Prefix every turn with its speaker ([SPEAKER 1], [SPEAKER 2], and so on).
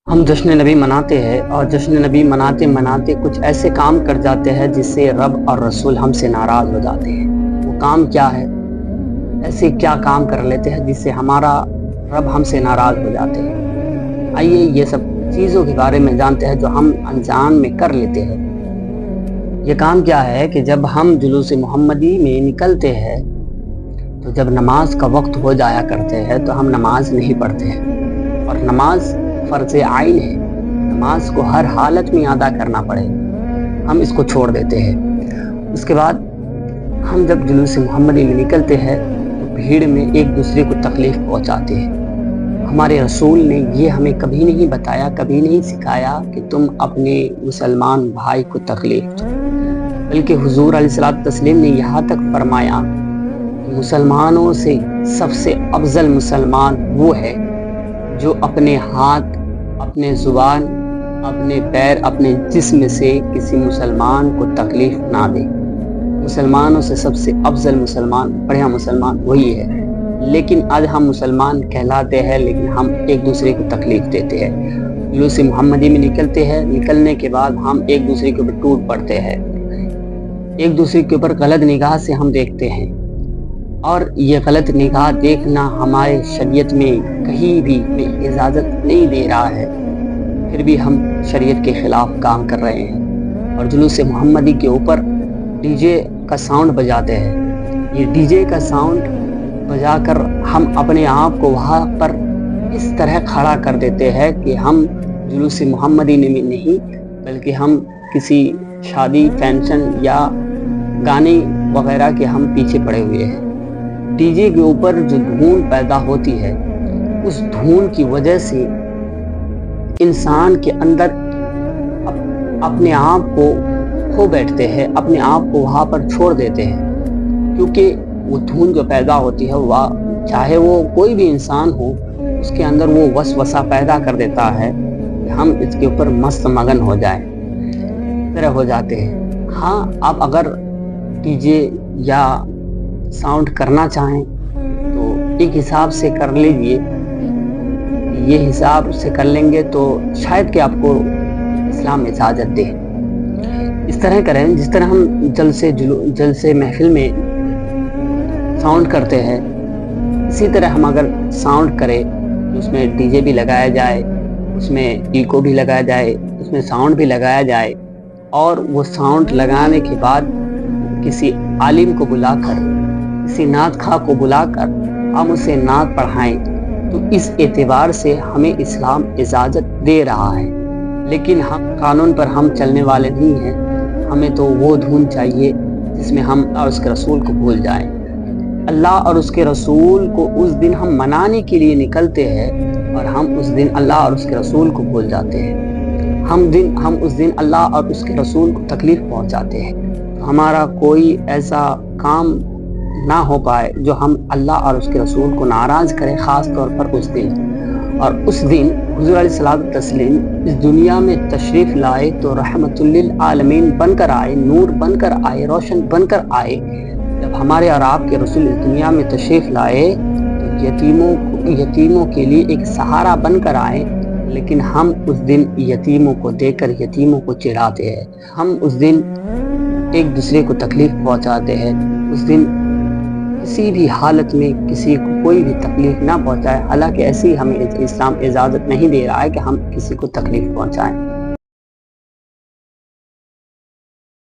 [SPEAKER 1] ہم جشن نبی مناتے ہیں اور جشن نبی مناتے مناتے کچھ ایسے کام کر جاتے ہیں جس سے رب اور رسول ہم سے ناراض ہو جاتے ہیں۔ وہ کام کیا ہے؟ ایسے کیا کام کر لیتے ہیں جس سے ہمارا رب ہم سے ناراض ہو جاتے ہیں؟ آئیے یہ سب چیزوں کے بارے میں جانتے ہیں جو ہم انجان میں کر لیتے ہیں۔ یہ کام کیا ہے کہ جب ہم جلوس محمدی میں نکلتے ہیں تو جب نماز کا وقت ہو جایا کرتے ہیں تو ہم نماز نہیں پڑھتے ہیں، اور نماز فرض عین ہے، نماز کو ہر حالت میں ادا کرنا پڑے، ہم اس کو چھوڑ دیتے ہیں۔ اس کے بعد ہم جب جلوس محمدی میں نکلتے ہیں تو بھیڑ میں ایک دوسرے کو تکلیف پہنچاتے ہیں۔ ہمارے رسول نے یہ ہمیں کبھی نہیں بتایا، کبھی نہیں سکھایا کہ تم اپنے مسلمان بھائی کو تکلیف دو، بلکہ حضور علیہ الصلوۃ والتسلیم نے یہاں تک فرمایا کہ مسلمانوں سے سب سے افضل مسلمان وہ ہے جو اپنے ہاتھ، اپنے زبان، اپنے پیر، اپنے جسم سے کسی مسلمان کو تکلیف نہ دے۔ مسلمانوں سے سب سے افضل مسلمان، بڑھیا مسلمان وہی ہے۔ لیکن آج ہم مسلمان کہلاتے ہیں لیکن ہم ایک دوسرے کو تکلیف دیتے ہیں۔ جلوس محمدی میں نکلتے ہیں، نکلنے کے بعد ہم ایک دوسرے کے اوپر ٹوٹ پڑتے ہیں، ایک دوسرے کے اوپر غلط نگاہ سے ہم دیکھتے ہیں، اور یہ غلط نگاہ دیکھنا ہمارے شریعت میں کہیں بھی اجازت نہیں دے رہا ہے، پھر بھی ہم شریعت کے خلاف کام کر رہے ہیں اور جلوس محمدی کے اوپر ڈی جے کا ساؤنڈ بجاتے ہیں۔ یہ ڈی جے کا ساؤنڈ بجا کر ہم اپنے آپ کو وہاں پر اس طرح کھڑا کر دیتے ہیں کہ ہم جلوس محمدی میں نہیں بلکہ ہم کسی شادی، فنکشن یا گانے وغیرہ کے ہم پیچھے پڑے ہوئے ہیں۔ ڈی جے کے اوپر جو دھون پیدا ہوتی ہے، اس دھون کی وجہ سے انسان کے اندر اپنے آپ کو کھو بیٹھتے ہیں، اپنے آپ کو وہاں پر چھوڑ دیتے ہیں، کیونکہ وہ دھون جو پیدا ہوتی ہے، وہ چاہے وہ کوئی بھی انسان ہو، اس کے اندر وہ وسوسہ پیدا کر دیتا ہے کہ ہم اس کے اوپر مست مگن ہو جائیں، طرح ہو جاتے ہیں۔ ہاں، آپ اگر ڈی جے یا ساؤنڈ کرنا چاہیں تو ایک حساب سے کر لیجئے، یہ حساب سے کر لیں گے تو شاید کہ آپ کو اسلام اجازت دے۔ اس طرح کریں جس طرح ہم جلسے محفل میں ساؤنڈ کرتے ہیں، اسی طرح ہم اگر ساؤنڈ کریں، اس میں ڈی جے بھی لگایا جائے، اس میں ایکو بھی لگایا جائے، اس میں ساؤنڈ بھی لگایا جائے، اور وہ ساؤنڈ لگانے کے بعد کسی عالم کو بلا کر، کسی نعت خواہ کو بلا کر ہم اسے نعت پڑھائیں تو اس اعتبار سے ہمیں اسلام اجازت دے رہا ہے۔ لیکن ہم قانون پر ہم چلنے والے نہیں ہیں، ہمیں تو وہ دھن چاہیے جس میں ہم اور اس کے رسول کو بھول جائیں۔ اللہ اور اس کے رسول کو اس دن ہم منانے کے لیے نکلتے ہیں اور ہم اس دن اللہ اور اس کے رسول کو بھول جاتے ہیں، ہم اس دن اللہ اور اس کے رسول کو تکلیف پہنچاتے ہیں۔ ہمارا کوئی ایسا کام نہ ہو پائے جو ہم اللہ اور اس کے رسول کو ناراض کرے، خاص طور پر اس دن۔ اور اس دن حضور علیہ الصلوۃ والتسلیم اس دنیا میں تشریف لائے تو رحمت للعالمین بن کر آئے، نور بن کر آئے، روشن بن کر آئے۔ جب ہمارے اور آپ کے رسول اس دنیا میں تشریف لائے تو یتیموں کے لیے ایک سہارا بن کر آئے، لیکن ہم اس دن یتیموں کو دے کر یتیموں کو چڑھاتے ہیں، ہم اس دن ایک دوسرے کو تکلیف پہنچاتے ہیں۔ اس دن کسی بھی حالت میں کسی کو کوئی بھی تکلیف نہ پہنچائے، حالانکہ ایسی ہمیں اسلام اجازت نہیں دے رہا ہے کہ ہم کسی کو تکلیف پہنچائیں۔